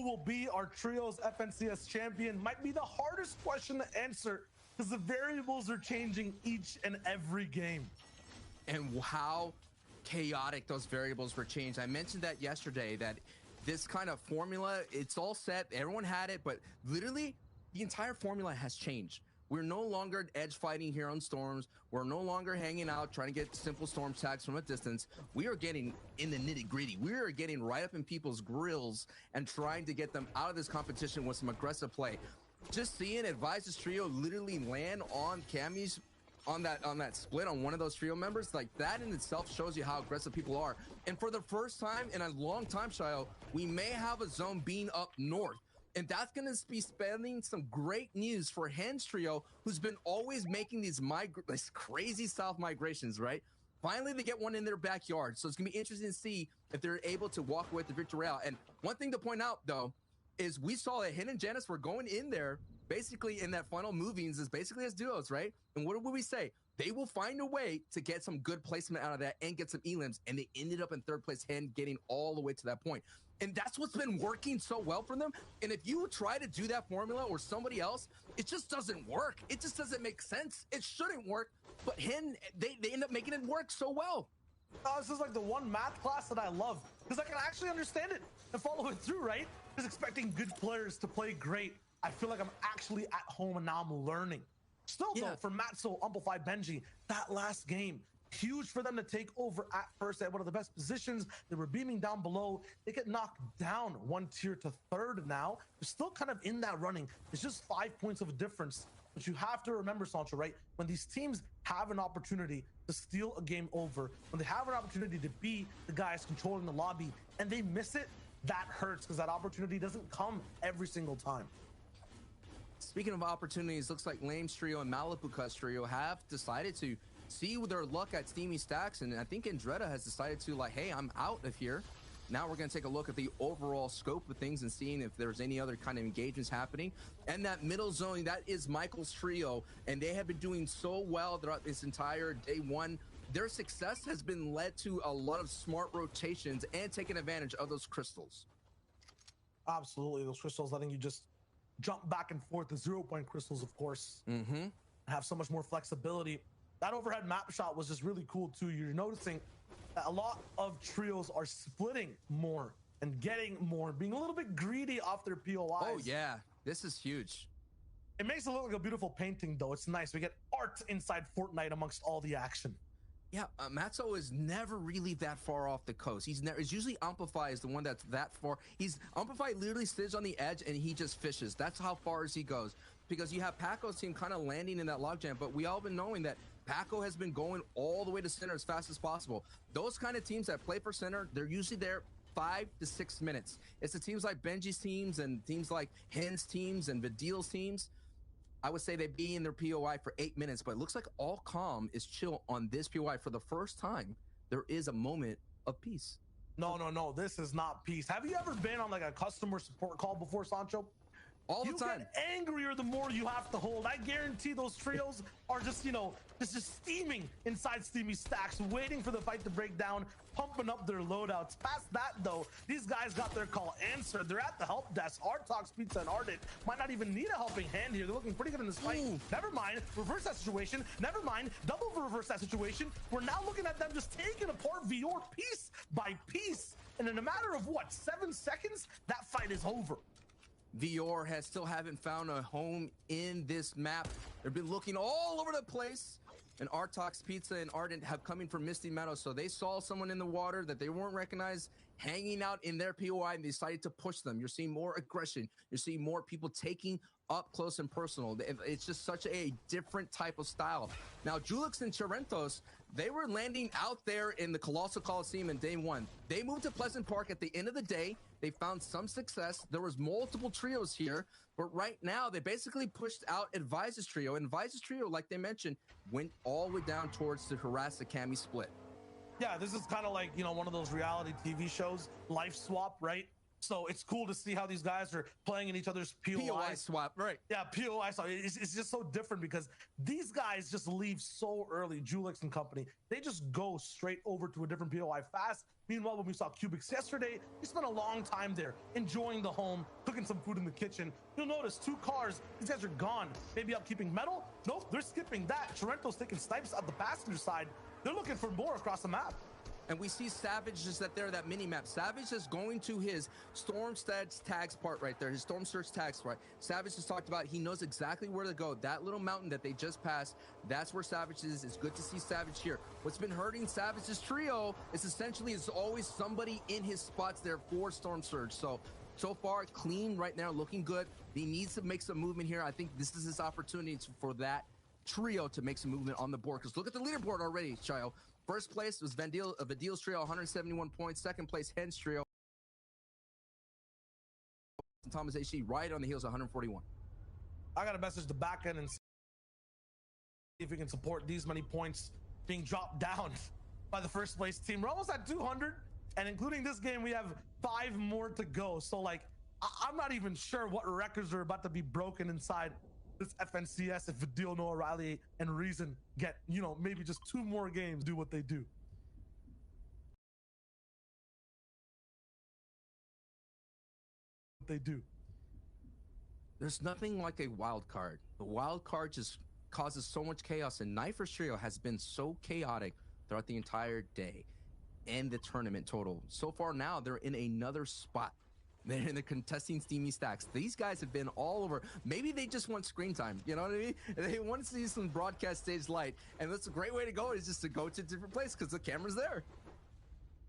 will be our Trios FNCS champion might be the hardest question to answer because the variables are changing each and every game. And how chaotic those variables were changed. I mentioned that yesterday, that this kind of formula, it's all set. Everyone had it, but literally the entire formula has changed. We're no longer edge fighting here on storms. We're no longer hanging out trying to get simple storm tags from a distance. We are getting in the nitty gritty. We are getting right up in people's grills and trying to get them out of this competition with some aggressive play. Just seeing Advise's trio literally land on Cammy's on that split on one of those trio members, like that in itself shows you how aggressive people are. And for the first time in a long time, Shio, we may have a zone being up north. And that's going to be spending some great news for Hen's trio, who's been always making these crazy south migrations, right? Finally, they get one in their backyard. So it's going to be interesting to see if they're able to walk away with the victory out. And one thing to point out, though, is we saw that Hen and Janice were going in there basically in that final movings as basically as duos, right? And what would we say? They will find a way to get some good placement out of that and get some elims. And they ended up in third place, Hen getting all the way to that point. And that's what's been working so well for them. And if you try to do that formula or somebody else, it just doesn't work. It just doesn't make sense. It shouldn't work. But Hen, they end up making it work so well. This is like the one math class that I love because I can actually understand it and follow it through, right? Just expecting good players to play great. I feel like I'm actually at home and now I'm learning. Still, though, for Matzo, Amplify, Benji, that last game, huge for them to take over at first at one of the best positions. They were beaming down below. They get knocked down one tier to third now. They're still kind of in that running. It's just 5 points of a difference. But you have to remember, Sancho, right? When these teams have an opportunity to steal a game over, when they have an opportunity to be the guys controlling the lobby and they miss it, that hurts because that opportunity doesn't come every single time. Speaking of opportunities, looks like Lame's trio and Malibuka's trio have decided to see their luck at Steamy Stacks, and I think Andretta has decided to, like, hey, I'm out of here. Now we're going to take a look at the overall scope of things and seeing if there's any other kind of engagements happening. And that middle zone, that is Michael's trio, and they have been doing so well throughout this entire day one. Their success has been led to a lot of smart rotations and taking advantage of those crystals. Absolutely, those crystals letting you just jump back and forth. The 0-point crystals, of course, have so much more flexibility. That overhead map shot was just really cool too. You're noticing that a lot of trios are splitting more and getting more, being a little bit greedy off their POIs. Oh yeah, this is huge. It makes it look like a beautiful painting, though. It's nice. We get art inside Fortnite amongst all the action. Yeah, Matzo is never really that far off the coast. It's usually Amplify is the one that's that far. Amplify literally sits on the edge and he just fishes. That's how far as he goes. Because you have Paco's team kind of landing in that logjam, but we all been knowing that Paco has been going all the way to center as fast as possible. Those kind of teams that play for center, they're usually there 5 to 6 minutes. It's the teams like Benji's teams and teams like Hen's teams and Vidil's teams. I would say they'd be in their POI for 8 minutes, but it looks like all calm is chill on this POI. For the first time, there is a moment of peace. No, this is not peace. Have you ever been on like a customer support call before, Sancho? All the time. You get angrier the more you have to hold. I guarantee those trios are just, just steaming inside Steamy Stacks, waiting for the fight to break down, pumping up their loadouts. Past that, though, these guys got their call answered. They're at the help desk. Artox, Pizza, and Ardent might not even need a helping hand here. They're looking pretty good in this fight. Ooh. Never mind, reverse that situation. Never mind, double reverse that situation. We're now looking at them just taking apart Vior piece by piece. And in a matter of, 7 seconds, that fight is over. Vior still haven't found a home in this map. They've been looking all over the place. And Artox, Pizza, and Ardent have coming from Misty Meadows. So they saw someone in the water that they weren't recognized hanging out in their POI and they decided to push them. You're seeing more aggression. You're seeing more people taking up close and personal. It's just such a different type of style. Now, Julix and Charentos, they were landing out there in the Colossal Coliseum in day one. They moved to Pleasant Park at the end of the day. They found some success. There was multiple trios here, but right now they basically pushed out Advise's trio. And Advise's trio, like they mentioned, went all the way down towards to harass the Cammy split. Yeah, this is kind of like, one of those reality TV shows, Life Swap, right? So it's cool to see how these guys are playing in each other's POI swap, right? Yeah, POI swap. It's just so different because these guys just leave so early. Julix and company, they just go straight over to a different POI fast. Meanwhile, when we saw Cubics yesterday, he spent a long time there, enjoying the home, cooking some food in the kitchen. You'll notice 2 cars, these guys are gone. Maybe upkeeping metal? Nope, they're skipping that. Toronto's taking snipes at the passenger side. They're looking for more across the map. And we see Savage just that mini map. Savage is going to his Storm Stats tags part right there, his Storm Search tags part. Savage has talked about, he knows exactly where to go. That little mountain that they just passed, that's where Savage is. It's good to see Savage here. What's been hurting Savage's trio is essentially it's always somebody in his spots there for Storm Surge. So far, clean right now, looking good. He needs to make some movement here. I think this is his opportunity for that trio to make some movement on the board. Because look at the leaderboard already, Chayo. First place was Vadil's trio, 171 points. Second place, Hen's trio. And Thomas HC right on the heels, 141. I got to message the back end and see if we can support these many points being dropped down by the first place team. We're almost at 200, and including this game, we have 5 more to go. So, like, I'm not even sure what records are about to be broken inside this FNCS if Vadil, Noah, Riley, and Reason get, you know, maybe just 2 more games, do what they do. There's nothing like a wild card. The wild card just causes so much chaos, and Knifer's trio has been so chaotic throughout the entire day and the tournament total. So far now, they're in another spot. They're in the contesting Steamy Stacks. These guys have been all over. Maybe they just want screen time. You know what I mean? They want to see some broadcast stage light. And that's a great way to go, is just to go to a different place because the camera's there.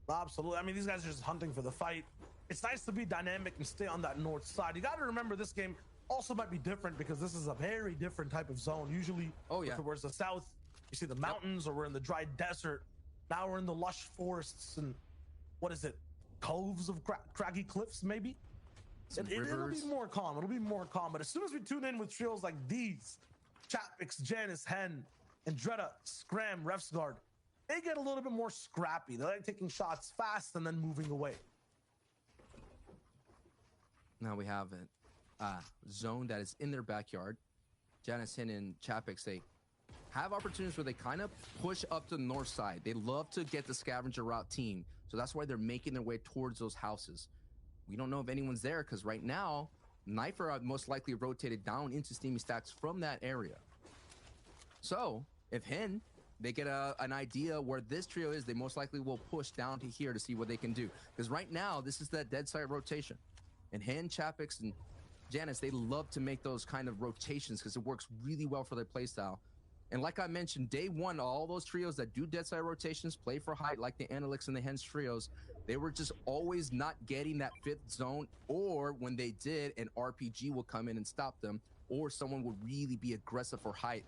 Absolutely. I mean, these guys are just hunting for the fight. It's nice to be dynamic and stay on that north side. You got to remember this game also might be different because this is a very different type of zone. Usually, if it was the south, you see the mountains, or we're in the dry desert. Now we're in the lush forests and what is it? Coves of craggy cliffs, maybe. It'll be more calm. It'll be more calm. But as soon as we tune in with trios like these, Chapix, Janice, Hen, Andretta, Scram, Refsguard, they get a little bit more scrappy. They like taking shots fast and then moving away. Now we have a zone that is in their backyard. Janice, Hen, and Chapix, they have opportunities where they kind of push up to the north side. They love to get the scavenger route team. So that's why they're making their way towards those houses. We don't know if anyone's there because right now, Knifer most likely rotated down into Steamy Stacks from that area. So if Hen, they get an idea where this trio is, they most likely will push down to here to see what they can do. Because right now, this is that dead side rotation. And Hen, Chapix, and Janice, they love to make those kind of rotations because it works really well for their playstyle. And like I mentioned, day one, all those trios that do dead side rotations, play for height, like the Analyx and the Hens trios, they were just always not getting that 5th zone, or when they did, an RPG will come in and stop them, or someone would really be aggressive for height,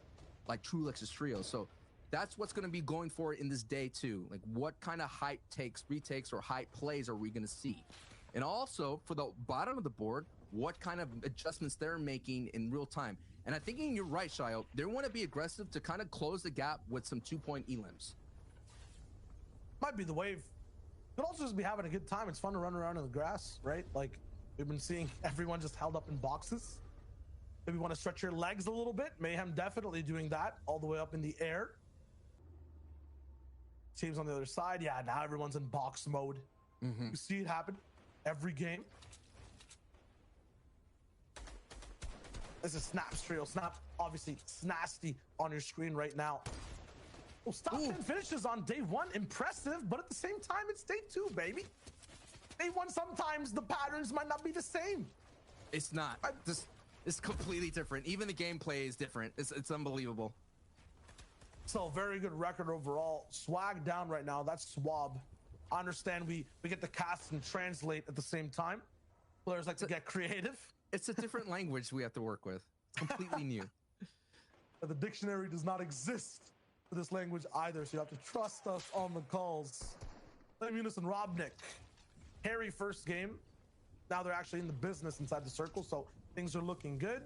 like Trulex's trio. So that's what's going to be going for in this day too. Like, what kind of height takes, retakes, or height plays are we going to see? And also, for the bottom of the board, what kind of adjustments they're making in real time. And I think you're right, Shayo. They want to be aggressive to kind of close the gap with some 2-point elims. Might be the wave. Could also just be having a good time. It's fun to run around in the grass, right? Like, we've been seeing everyone just held up in boxes. Maybe you want to stretch your legs a little bit. Mayhem definitely doing that all the way up in the air. Teams on the other side. Yeah, now everyone's in box mode. You see it happen every game. This is Snap's trio. Snap, obviously, Snasty on your screen right now. Well, top 10 finishes on day 1. Impressive, but at the same time, it's day 2, baby. Day 1, sometimes the patterns might not be the same. It's not. It's completely different. Even the gameplay is different. It's unbelievable. So, very good record overall. Swag down right now. That's swab. I understand we get the cast and translate at the same time. Players like to get creative. It's a different language we have to work with. It's completely new. The dictionary does not exist for this language either, so you have to trust us on the calls. Lemunis and Robnik. Harry first game. Now they're actually in the business inside the circle, so things are looking good.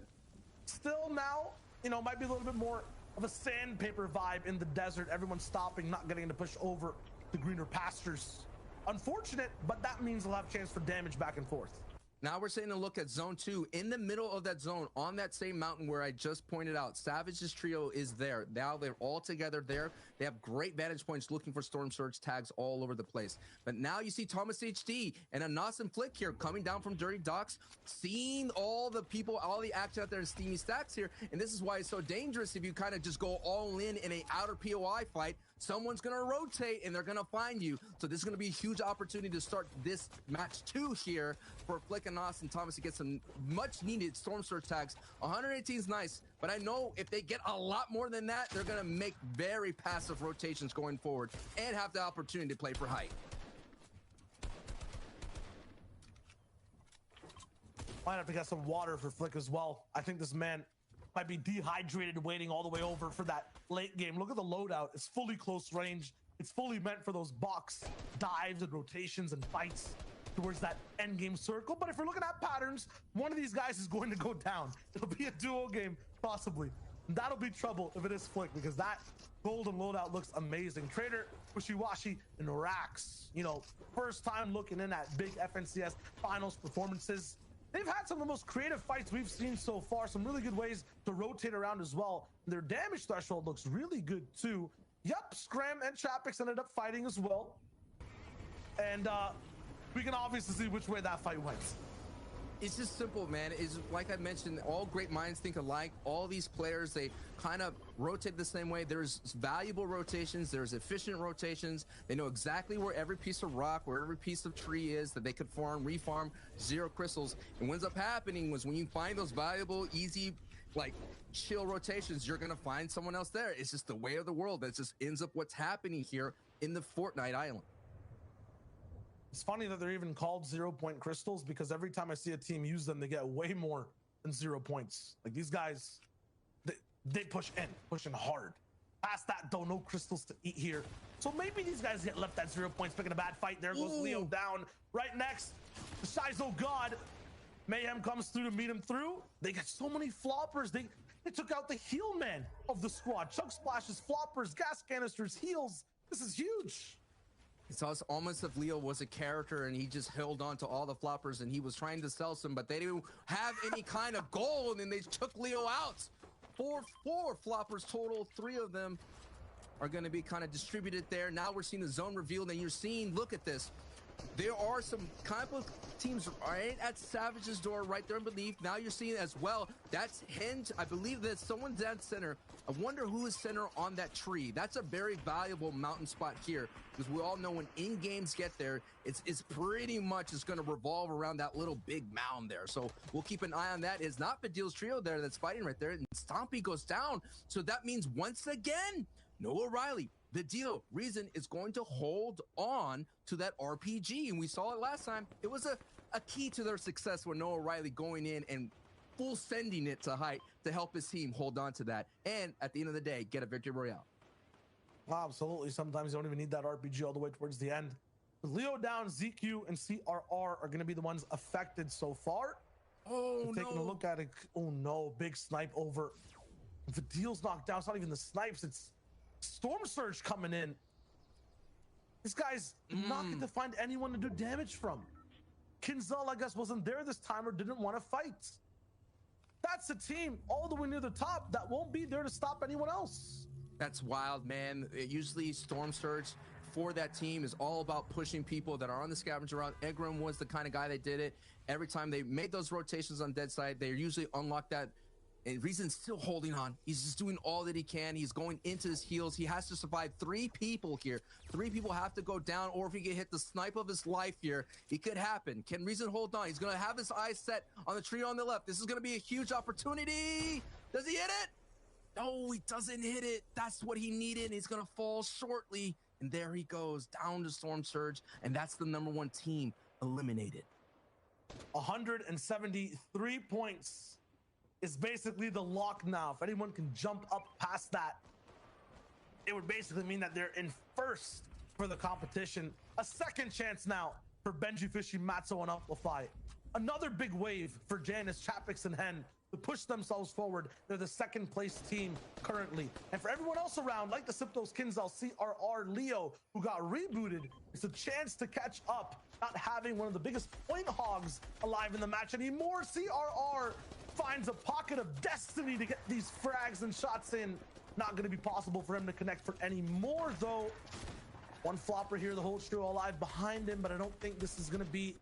Still now, you know, might be a little bit more of a sandpaper vibe in the desert. Everyone's stopping, not getting to push over the greener pastures. Unfortunate, but that means they'll have a chance for damage back and forth. Now we're saying to look at zone 2 in the middle of that zone on that same mountain where I just pointed out. Savage's trio is there. Now they're all together there. They have great vantage points looking for Storm Surge tags all over the place. But now you see Thomas HD and a Nas and Flick here coming down from Dirty Docks, seeing all the people, all the action out there in Steamy Stacks here. And this is why it's so dangerous if you kind of just go all in a outer POI fight. Someone's going to rotate and they're going to find you. So this is going to be a huge opportunity to start this match 2 here for Flick and Nos and Thomas to get some much needed Storm Surge tags. 118 is nice, but I know if they get a lot more than that, they're going to make very passive rotations going forward and have the opportunity to play for height. Might have to get some water for Flick as well. I think this man might be dehydrated waiting all the way over for that late game. Look at the loadout. It's fully close range. It's fully meant for those box dives and rotations and fights towards that end game circle. But if we're looking at patterns, one of these guys is going to go down. It'll be a duo game, possibly. And that'll be trouble if it is Flick, because that golden loadout looks amazing. Trader, Wishiwashi, and Rax, you know, first time looking in at big FNCS finals performances. They've had some of the most creative fights we've seen so far. Some really good ways to rotate around as well. Their damage threshold looks really good too. Yup, Scram and Chapix ended up fighting as well. And we can obviously see which way that fight went. It's just simple, man. It's like I mentioned, all great minds think alike. All these players, they kind of rotate the same way. There's valuable rotations. There's efficient rotations. They know exactly where every piece of rock, where every piece of tree is that they could farm, refarm, 0 crystals. And what ends up happening was when you find those valuable, easy, like chill rotations, you're going to find someone else there. It's just the way of the world. That just ends up what's happening here in the Fortnite island. It's funny that they're even called 0-point crystals, because every time I see a team use them, they get way more than 0 points. Like these guys, they push in hard. Past that though, no crystals to eat here. So maybe these guys get left at 0 points, picking a bad fight. There goes Leo down. Right next, the Shizo God. Mayhem comes through to meet him through. They got so many floppers. They took out the heal man of the squad. Chug splashes, floppers, gas canisters, heals. This is huge. It's almost if Leo was a character and he just held on to all the floppers and he was trying to sell some, but they didn't have any kind of gold and they took Leo out. Four floppers total. 3 of them are going to be kind of distributed there. Now we're seeing the zone revealed and you're seeing, look at this. There are some kind of teams right at Savage's door right there beneath. Now you're seeing as well. That's Hinge. I believe that someone's at center. I wonder who is center on that tree. That's a very valuable mountain spot here, because we all know when in-games get there, it's pretty much is going to revolve around that little big mound there. So we'll keep an eye on that. It's not Fadil's trio there that's fighting right there. And Stompy goes down. So that means once again, Noah Riley, the deal, Reason is going to hold on to that RPG. And we saw it last time. It was a key to their success with Noah Riley going in and full sending it to height to help his team hold on to that. And at the end of the day, get a victory royale. Absolutely. Sometimes you don't even need that RPG all the way towards the end. Leo down, ZQ and CRR are going to be the ones affected so far. Oh, no. Taking a look at it. Oh, no. Big snipe over. If the deal's knocked down, it's not even the snipes. It's Storm Surge coming in. This guy's not going to find anyone to do damage from. Kinzel, I guess, wasn't there this time or didn't want to fight. That's a team all the way near the top that won't be there to stop anyone else. That's wild, man. Usually Storm Surge for that team is all about pushing people that are on the scavenger route. Egram was the kind of guy that did it. Every time they made those rotations on dead side, they usually unlock that. And Reason's still holding on. He's just doing all that he can. He's going into his heals. He has to survive 3 people here. 3 people have to go down, or if he get hit the snipe of his life here, it could happen. Can Reason hold on? He's going to have his eyes set on the tree on the left. This is going to be a huge opportunity. Does he hit it? No, he doesn't hit it. That's what he needed. He's going to fall shortly. And there he goes, down to Storm Surge. And that's the #1 team eliminated. 173 points is basically the lock now. If anyone can jump up past that, it would basically mean that they're in first for the competition. A second chance now for Benji Fishy, Matzo, and Amplify. Another big wave for Janice, Chapix, and Hen. to push themselves forward. They're the second place team currently. And for everyone else around, like the Siptos, Kinzel, CRR, Leo, who got rebooted, it's a chance to catch up, not having one of the biggest point hogs alive in the match anymore. CRR finds a pocket of destiny to get these frags and shots in. Not going to be possible for him to connect for any more, though. One flopper here, the whole trio alive behind him, but I don't think this is going to be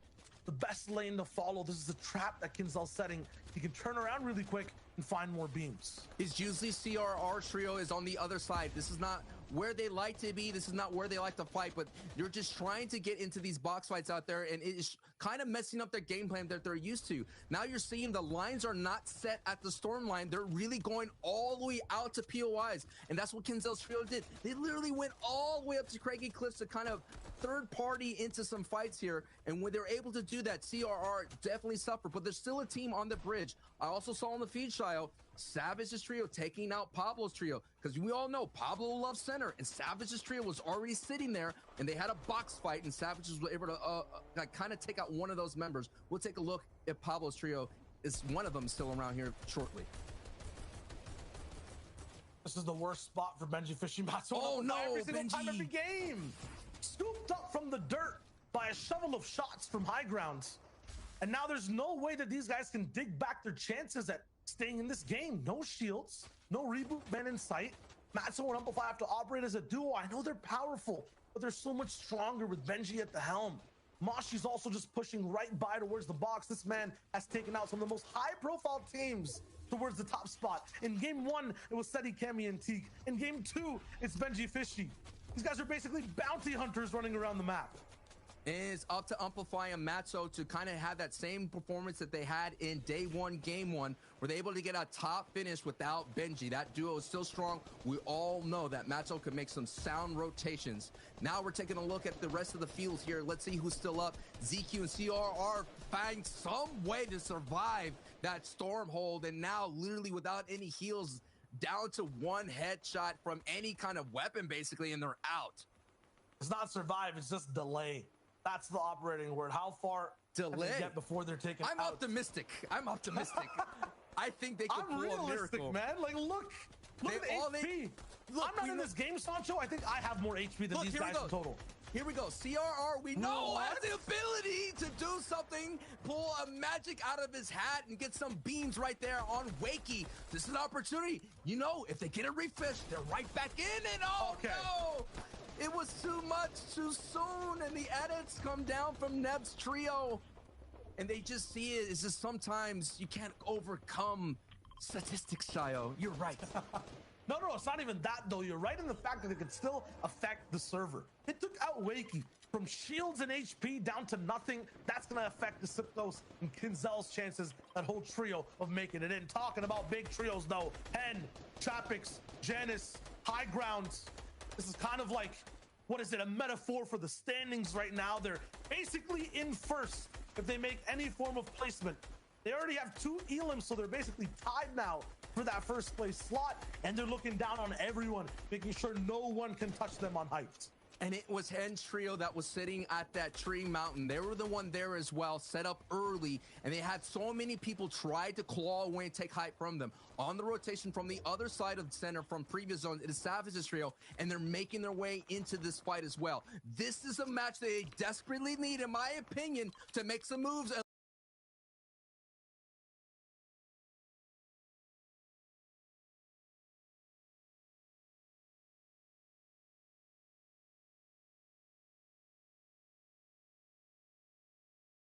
the best lane to follow. This is a trap that Kinzel's setting. He can turn around really quick and find more beams. It's usually CRR trio is on the other side. This is not where they like to be. This is not where they like to fight, but you're just trying to get into these box fights out there, and it is kind of messing up their game plan that they're used to. Now you're seeing the lines are not set at the storm line. They're really going all the way out to POIs, and that's what Kinzel's trio did. They literally went all the way up to Craggy Cliffs to kind of third party into some fights here, and when they're able to do that, CRR definitely suffered, but there's still a team on the bridge. I also saw on the feed, Shio, Savage's trio taking out Pablo's trio, because we all know Pablo loves center, and Savage's trio was already sitting there, and they had a box fight, and Savages was able to kind of take out one of those members. We'll take a look if Pablo's trio is one of them still around here shortly. This is the worst spot for Benji fishing bots. Oh no, every single Benji. time, every game. Scooped up from the dirt by a shovel of shots from high grounds. And now there's no way that these guys can dig back their chances at staying in this game. No shields, no reboot men in sight. Matzo and Amplify have to operate as a duo. I know they're powerful, but they're so much stronger with Benji at the helm. Moshi's also just pushing right by towards the box. This man has taken out some of the most high-profile teams towards the top spot. In game one, it was Seti, Kami, and Teak. In game two, it's Benji Fishy. These guys are basically bounty hunters running around the map. It's up to Amplify and Matzo to kind of have that same performance that they had in day one, game one, where they're able to get a top finish without Benji. That duo is still strong. We all know that Matzo could make some sound rotations. Now we're taking a look at the rest of the fields here. Let's see who's still up. ZQ and CRR find some way to survive that stormhold, and now literally without any heals, down to one headshot from any kind of weapon, basically, and they're out. It's not survive, it's just delay. That's the operating word. How far delay can they get before they're taken out? I'm optimistic. I think they could pull a miracle. Man. Like, look at the HP. I'm not in this game, Sancho. I think I have more HP than these guys in total. Here we go. CRR, we know, has the ability to do something, pull a magic out of his hat and get some beams right there on Wakey. This is an opportunity. You know, if they get a refish, they're right back in, and no! It was too much too soon, and the edits come down from Neb's trio, and they just see it. It's just sometimes you can't overcome statistics, Shio. You're right. No, it's not even that, though. You're right in the fact that it could still affect the server. It took out Wakey from shields and HP down to nothing. That's going to affect the Siptos and Kinzel's chances, that whole trio, of making it in. Talking about big trios, though. Hen, Chapix, Janice, High Grounds. This is kind of like, what is it, a metaphor for the standings right now. They're basically in first if they make any form of placement. They already have 2 elims, so they're basically tied now for that first place slot, and they're looking down on everyone, making sure no one can touch them on heights. And it was Hen's trio that was sitting at that tree mountain. They were the one there as well, set up early, and they had so many people try to claw away and take height from them. On the rotation from the other side of the center from previous zones, it is Savage's trio, and they're making their way into this fight as well. This is a match they desperately need, in my opinion, to make some moves.